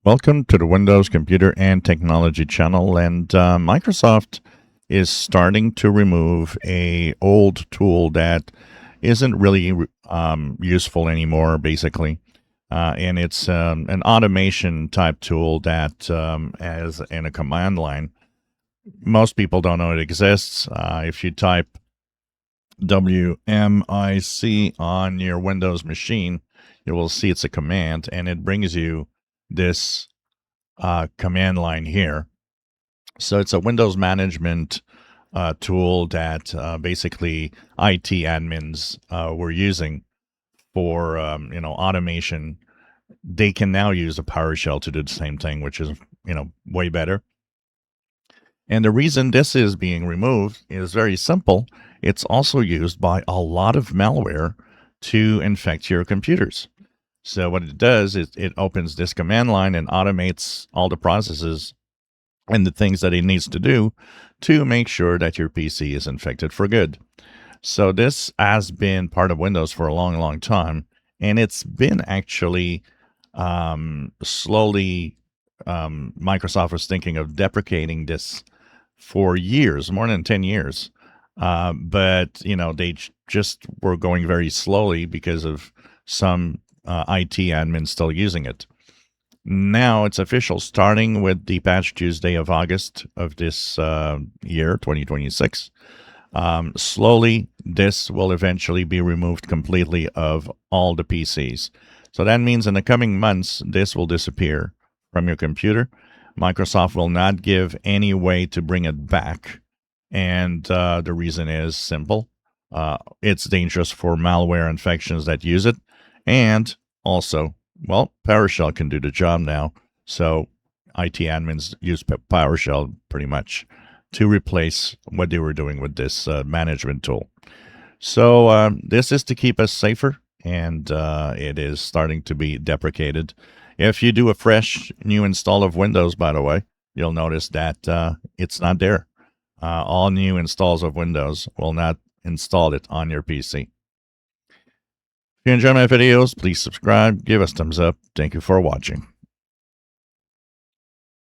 Welcome to the Windows Computer and Technology channel. And Microsoft is starting to remove a old tool that isn't really useful anymore, basically. And it's an automation type tool that, as in a command line, most people don't know it exists. If you type WMIC on your Windows machine, you will see it's a command, and it brings you this command line here. So it's a Windows management tool that basically IT admins were using for automation. They can now use a PowerShell to do the same thing, which is way better. And the reason this is being removed is very simple. It's also used by a lot of malware to infect your computers. So what it does is it opens this command line and automates all the processes and the things that it needs to do to make sure that your PC is infected for good. So this has been part of Windows for a long, long time, and it's been actually slowly Microsoft was thinking of deprecating this for years, more than 10 years. But, they just were going very slowly because of some IT admins still using it. Now it's official, starting with the Patch Tuesday of August of this year, 2026. Slowly, this will eventually be removed completely of all the PCs. So that means in the coming months, this will disappear from your computer. Microsoft will not give any way to bring it back. And the reason is simple. It's dangerous for malware infections that use it. And also, PowerShell can do the job now. So IT admins use PowerShell pretty much to replace what they were doing with this management tool. So this is to keep us safer, and it is starting to be deprecated. If you do a fresh new install of Windows, by the way, you'll notice that it's not there. All new installs of Windows will not install it on your PC. If you enjoy my videos, please subscribe, give us thumbs up. Thank you for watching.